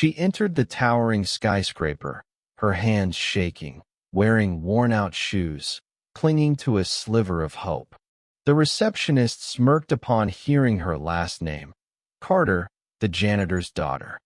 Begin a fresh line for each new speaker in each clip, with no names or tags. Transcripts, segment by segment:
She entered the towering skyscraper, her hands shaking, wearing worn-out shoes, clinging to a sliver of hope. The receptionist smirked upon hearing her last name, Carter, the janitor's daughter.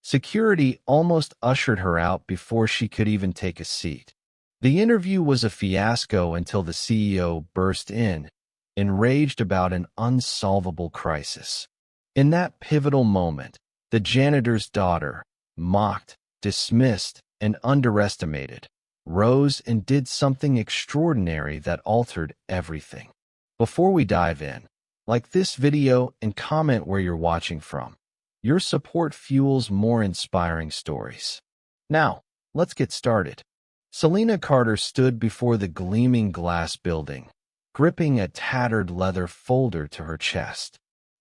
Security almost ushered her out before she could even take a seat. The interview was a fiasco until the CEO burst in, enraged about an unsolvable crisis. In that pivotal moment, the janitor's daughter, mocked, dismissed, and underestimated, rose and did something extraordinary that altered everything. Before we dive in, like this video and comment where you're watching from. Your support fuels more inspiring stories. Now, let's get started. Selena Carter stood before the gleaming glass building, gripping a tattered leather folder to her chest.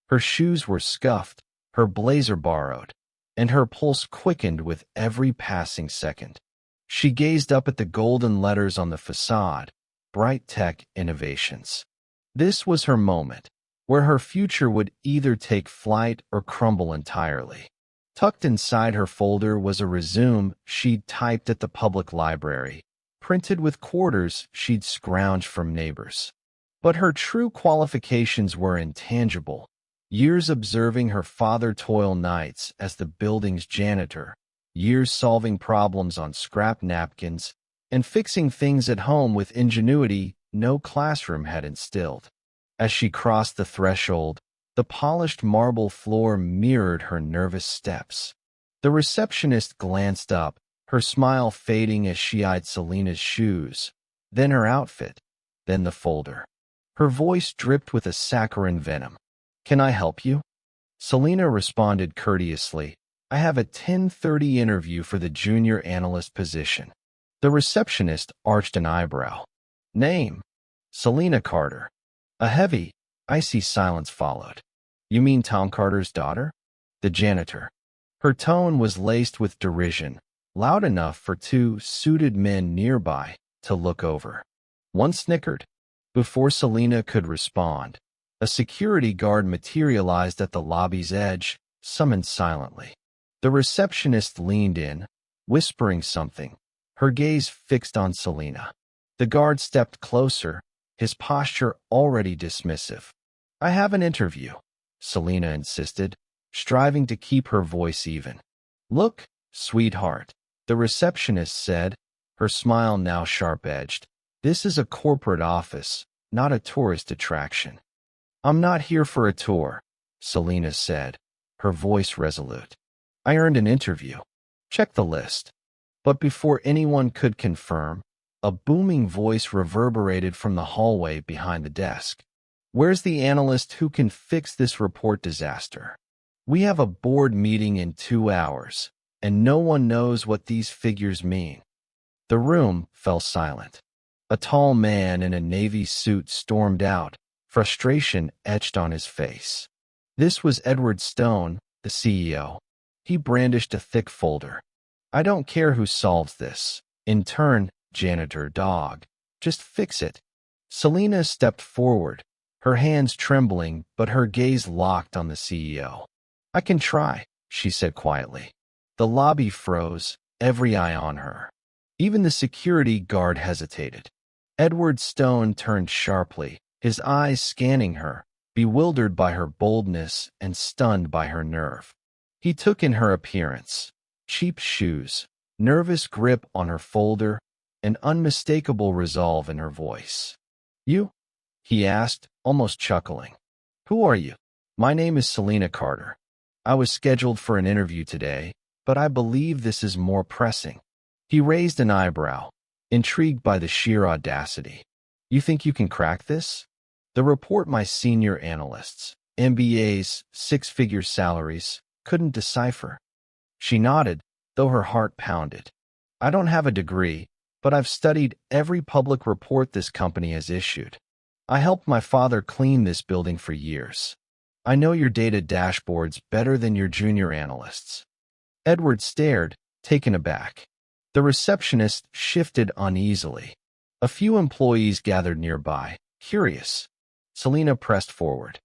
Her shoes were scuffed, her blazer borrowed, and her pulse quickened with every passing second. She gazed up at the golden letters on the facade, Bright Tech Innovations. This was her moment, where her future would either take flight or crumble entirely. Tucked inside her folder was a resume she'd typed at the public library, printed with quarters she'd scrounged from neighbors. But her true qualifications were intangible. Years observing her father toil nights as the building's janitor, years solving problems on scrap napkins, and fixing things at home with ingenuity no classroom had instilled. As she crossed the threshold, the polished marble floor mirrored her nervous steps. The receptionist glanced up, her smile fading as she eyed Selena's shoes, then her outfit, then the folder. Her voice dripped with a saccharine venom. "Can I help you?" Selena responded courteously. "I have a 10:30 interview for the junior analyst position." The receptionist arched an eyebrow. "Name?" "Selena Carter." A heavy, icy silence followed. "You mean Tom Carter's daughter?" "The janitor." Her tone was laced with derision, loud enough for two suited men nearby to look over. One snickered. Before Selena could respond, a security guard materialized at the lobby's edge, summoned silently. The receptionist leaned in, whispering something, her gaze fixed on Selena. The guard stepped closer, his posture already dismissive. "I have an interview," Selena insisted, striving to keep her voice even. "Look, sweetheart," the receptionist said, her smile now sharp-edged. "This is a corporate office, not a tourist attraction." "I'm not here for a tour," Selena said, her voice resolute. "I earned an interview. Check the list." But before anyone could confirm, a booming voice reverberated from the hallway behind the desk. "Where's the analyst who can fix this report disaster? We have a board meeting in 2 hours, and no one knows what these figures mean." The room fell silent. A tall man in a navy suit stormed out, frustration etched on his face. This was Edward Stone, the CEO. He brandished a thick folder. "I don't care who solves this. In turn, janitor dog. Just fix it." Selena stepped forward, her hands trembling but her gaze locked on the CEO. "I can try," she said quietly. The lobby froze, every eye on her. Even the security guard hesitated. Edward Stone turned sharply, his eyes scanning her, bewildered by her boldness and stunned by her nerve. He took in her appearance. Cheap shoes, nervous grip on her folder, an unmistakable resolve in her voice. "You?" he asked, almost chuckling. "Who are you?" "My name is Selena Carter. I was scheduled for an interview today, but I believe this is more pressing." He raised an eyebrow, intrigued by the sheer audacity. "You think you can crack this?" "The report my senior analysts, MBAs, 6-figure salaries, couldn't decipher." She nodded, though her heart pounded. "I don't have a degree, but I've studied every public report this company has issued. I helped my father clean this building for years. I know your data dashboards better than your junior analysts." Edward stared, taken aback. The receptionist shifted uneasily. A few employees gathered nearby, curious. Selena pressed forward.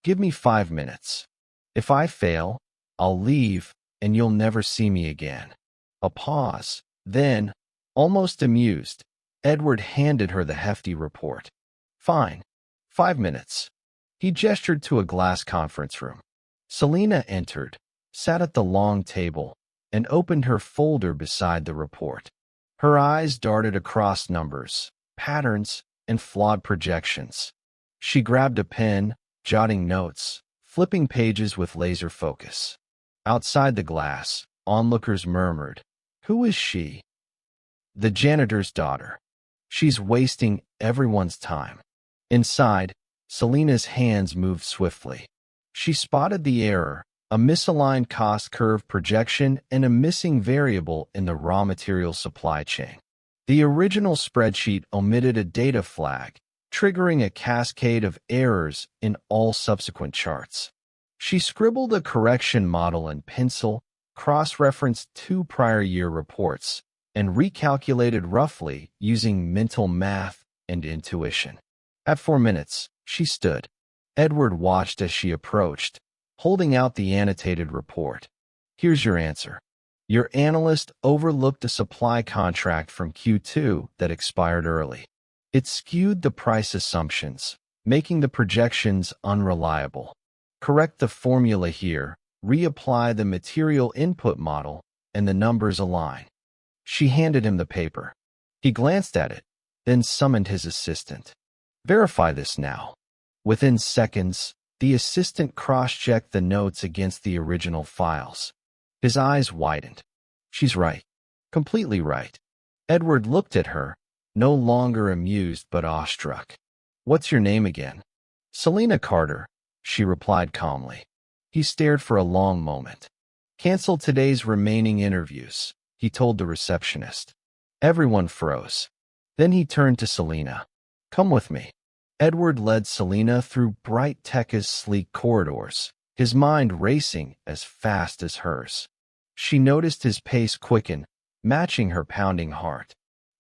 "Give me 5 minutes. If I fail, I'll leave, and you'll never see me again." A pause. Then, almost amused, Edward handed her the hefty report. "Fine. 5 minutes." He gestured to a glass conference room. Selina entered, sat at the long table, and opened her folder beside the report. Her eyes darted across numbers, patterns, and flawed projections. She grabbed a pen, jotting notes, flipping pages with laser focus. Outside the glass, onlookers murmured, "Who is she?" "The janitor's daughter. She's wasting everyone's time." Inside, Selina's hands moved swiftly. She spotted the error, a misaligned cost curve projection and a missing variable in the raw material supply chain. The original spreadsheet omitted a data flag, triggering a cascade of errors in all subsequent charts. She scribbled a correction model in pencil, cross-referenced 2 prior year reports, and recalculated roughly using mental math and intuition. At 4 minutes, she stood. Edward watched as she approached, holding out the annotated report. "Here's your answer. Your analyst overlooked a supply contract from Q2 that expired early. It skewed the price assumptions, making the projections unreliable. Correct the formula here, reapply the material input model, and the numbers align." She handed him the paper. He glanced at it, then summoned his assistant. "Verify this now." Within seconds, the assistant cross-checked the notes against the original files. His eyes widened. "She's right. Completely right." Edward looked at her, no longer amused but awestruck. "What's your name again?" "Selina Carter," she replied calmly. He stared for a long moment. "Cancel today's remaining interviews," he told the receptionist. Everyone froze. Then he turned to Selina. "Come with me." Edward led Selina through Bright Tekka's sleek corridors, his mind racing as fast as hers. She noticed his pace quicken, matching her pounding heart.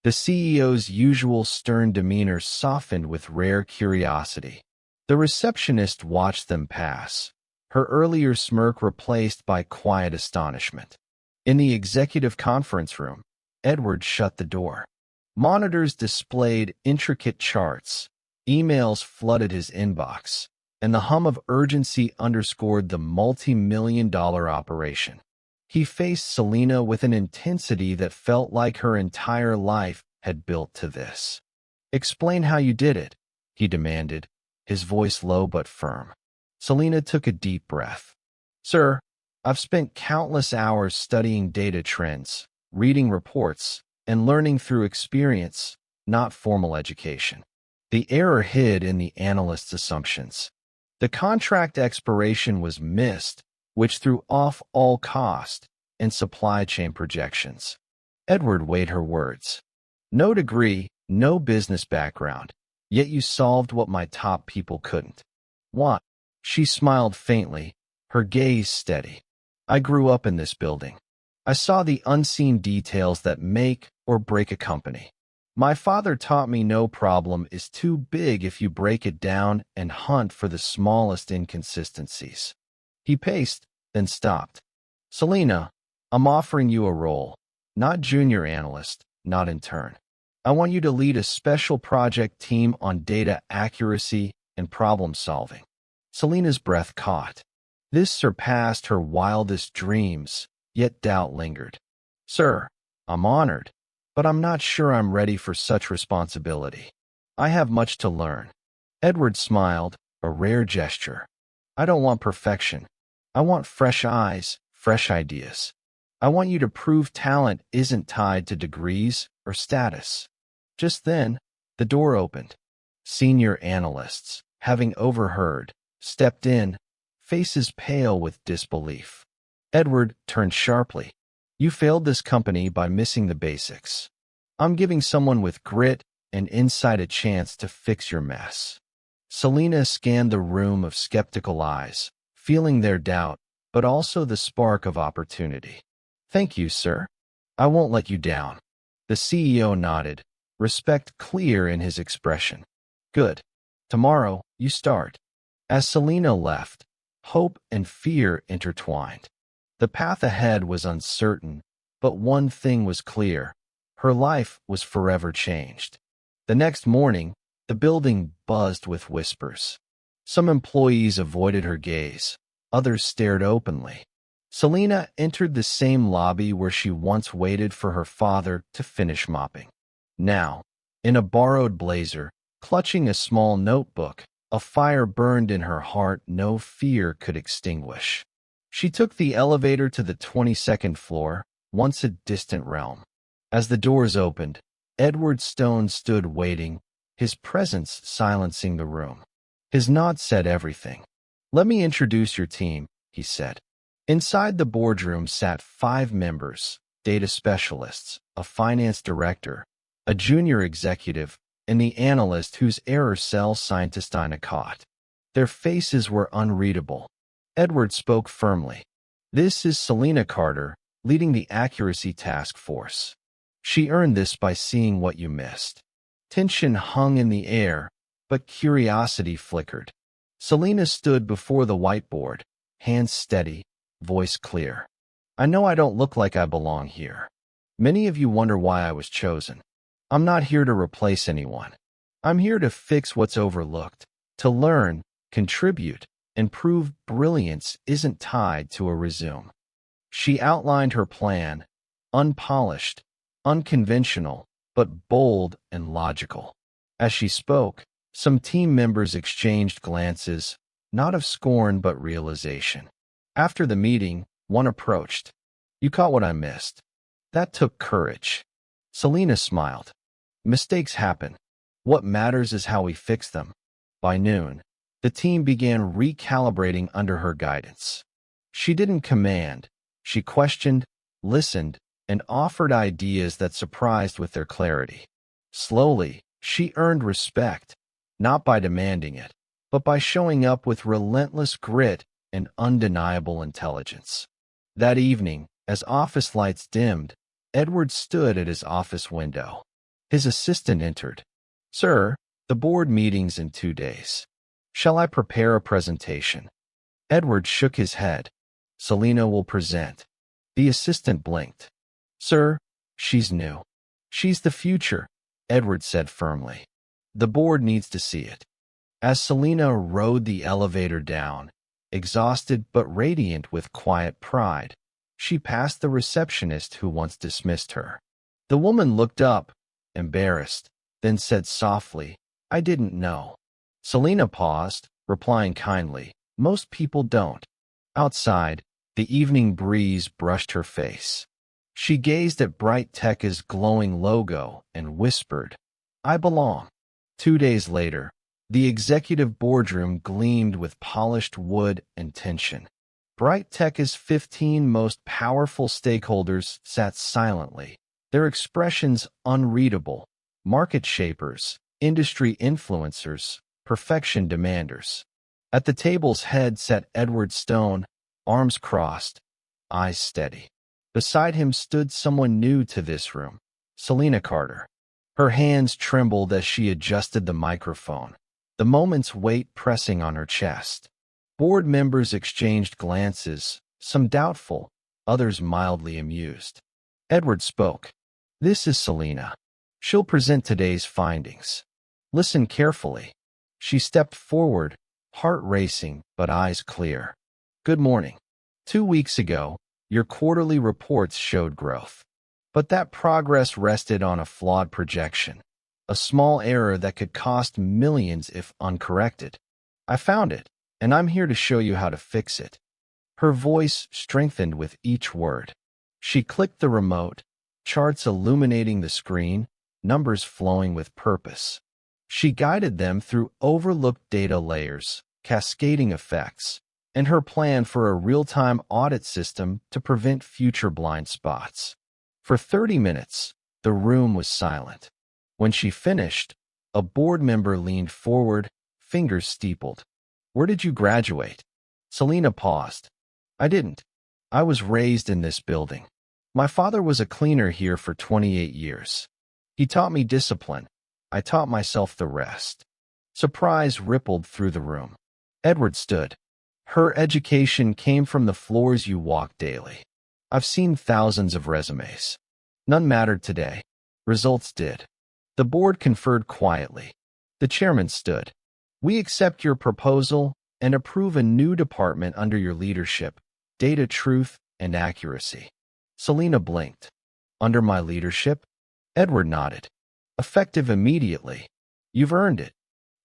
The CEO's usual stern demeanor softened with rare curiosity. The receptionist watched them pass, her earlier smirk replaced by quiet astonishment. In the executive conference room, Edward shut the door. Monitors displayed intricate charts, emails flooded his inbox, and the hum of urgency underscored the multi-million-dollar operation. He faced Selina with an intensity that felt like her entire life had built to this. "Explain how you did it," he demanded, his voice low but firm. Selina took a deep breath. "Sir, I've spent countless hours studying data trends, reading reports, and learning through experience, not formal education. The error hid in the analyst's assumptions. The contract expiration was missed, which threw off all cost and supply chain projections." Edward weighed her words. "No degree, no business background, yet you solved what my top people couldn't." "What?" She smiled faintly, her gaze steady. "I grew up in this building. I saw the unseen details that make or break a company. My father taught me no problem is too big if you break it down and hunt for the smallest inconsistencies." He paced, then stopped. "Selina, I'm offering you a role, not junior analyst, not intern. I want you to lead a special project team on data accuracy and problem solving." Selina's breath caught. This surpassed her wildest dreams, yet doubt lingered. "Sir, I'm honored, but I'm not sure I'm ready for such responsibility. I have much to learn." Edward smiled, a rare gesture. "I don't want perfection. I want fresh eyes, fresh ideas. I want you to prove talent isn't tied to degrees or status." Just then, the door opened. Senior analysts, having overheard, stepped in, faces pale with disbelief. Edward turned sharply. "You failed this company by missing the basics. I'm giving someone with grit and insight a chance to fix your mess." Selina scanned the room of skeptical eyes, feeling their doubt, but also the spark of opportunity. "Thank you, sir. I won't let you down." The CEO nodded, respect clear in his expression. "Good. Tomorrow, you start." As Selina left, hope and fear intertwined. The path ahead was uncertain, but one thing was clear. Her life was forever changed. The next morning, the building buzzed with whispers. Some employees avoided her gaze. Others stared openly. Selena entered the same lobby where she once waited for her father to finish mopping. Now, in a borrowed blazer, clutching a small notebook, a fire burned in her heart no fear could extinguish. She took the elevator to the 22nd floor, once a distant realm. As the doors opened, Edward Stone stood waiting, his presence silencing the room. His nod said everything. "Let me introduce your team," he said. Inside the boardroom sat 5 members, data specialists, a finance director, a junior executive, and the analyst whose error cell scientist Ina caught. Their faces were unreadable. Edward spoke firmly. "This is Selena Carter, leading the Accuracy Task Force. She earned this by seeing what you missed." Tension hung in the air, but curiosity flickered. Selena stood before the whiteboard, hands steady, voice clear. "I know I don't look like I belong here. Many of you wonder why I was chosen. I'm not here to replace anyone. I'm here to fix what's overlooked, to learn, contribute, and prove brilliance isn't tied to a resume." She outlined her plan, unpolished, unconventional, but bold and logical. As she spoke, some team members exchanged glances, not of scorn but realization. After the meeting, one approached. "You caught what I missed. That took courage." Selena smiled. "Mistakes happen. What matters is how we fix them." By noon, the team began recalibrating under her guidance. She didn't command. She questioned, listened, and offered ideas that surprised with their clarity. Slowly, she earned respect, not by demanding it, but by showing up with relentless grit and undeniable intelligence. That evening, as office lights dimmed, Edward stood at his office window. His assistant entered. "Sir, the board meeting's in 2 days. Shall I prepare a presentation?" Edward shook his head. "Selena will present." The assistant blinked. "Sir, she's new. She's the future," Edward said firmly. "The board needs to see it." As Selena rode the elevator down, exhausted but radiant with quiet pride, she passed the receptionist who once dismissed her. The woman looked up, embarrassed, then said softly, "I didn't know." Selena paused, replying kindly, "Most people don't." Outside, the evening breeze brushed her face. She gazed at Bright Tech's glowing logo and whispered, "I belong." 2 days later, the executive boardroom gleamed with polished wood and tension. Bright Tech's 15 most powerful stakeholders sat silently, their expressions unreadable: market shapers, industry influencers, perfection demanders. At the table's head sat Edward Stone, arms crossed, eyes steady. Beside him stood someone new to this room, Selena Carter. Her hands trembled as she adjusted the microphone, the moment's weight pressing on her chest. Board members exchanged glances, some doubtful, others mildly amused. Edward spoke. "This is Selena. She'll present today's findings. Listen carefully." She stepped forward, heart racing but eyes clear. "Good morning. 2 weeks ago, your quarterly reports showed growth. But that progress rested on a flawed projection, a small error that could cost millions if uncorrected. I found it, and I'm here to show you how to fix it." Her voice strengthened with each word. She clicked the remote, charts illuminating the screen, numbers flowing with purpose. She guided them through overlooked data layers, cascading effects, and her plan for a real-time audit system to prevent future blind spots. For 30 minutes, the room was silent. When she finished, a board member leaned forward, fingers steepled. "Where did you graduate?" Selena paused. "I didn't. I was raised in this building. My father was a cleaner here for 28 years. He taught me discipline. I taught myself the rest." Surprise rippled through the room. Edward stood. Her education came from the floors you walk daily. I've seen thousands of resumes. None mattered today. Results did. The board conferred quietly. The chairman stood. We accept your proposal and approve a new department under your leadership, data truth and accuracy. Selena blinked. Under my leadership? Edward nodded. Effective immediately. You've earned it.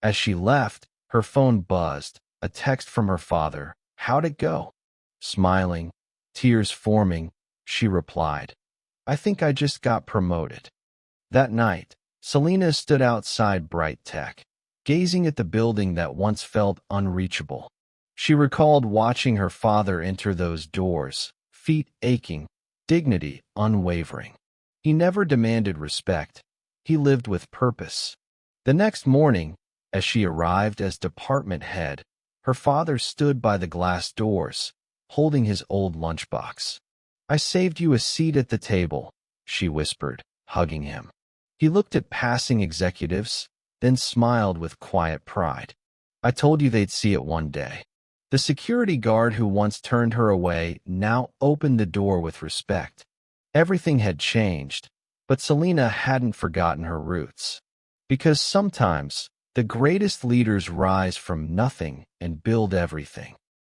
As she left, her phone buzzed, a text from her father. How'd it go? Smiling, tears forming, she replied, I think I just got promoted. That night, Selena stood outside Bright Tech, gazing at the building that once felt unreachable. She recalled watching her father enter those doors, feet aching, dignity unwavering. He never demanded respect. He lived with purpose. The next morning, as she arrived as department head, her father stood by the glass doors, holding his old lunchbox. I saved you a seat at the table, she whispered, hugging him. He looked at passing executives, then smiled with quiet pride. I told you they'd see it one day. The security guard who once turned her away now opened the door with respect. Everything had changed, but Selena hadn't forgotten her roots. Because sometimes, the greatest leaders rise from nothing and build everything.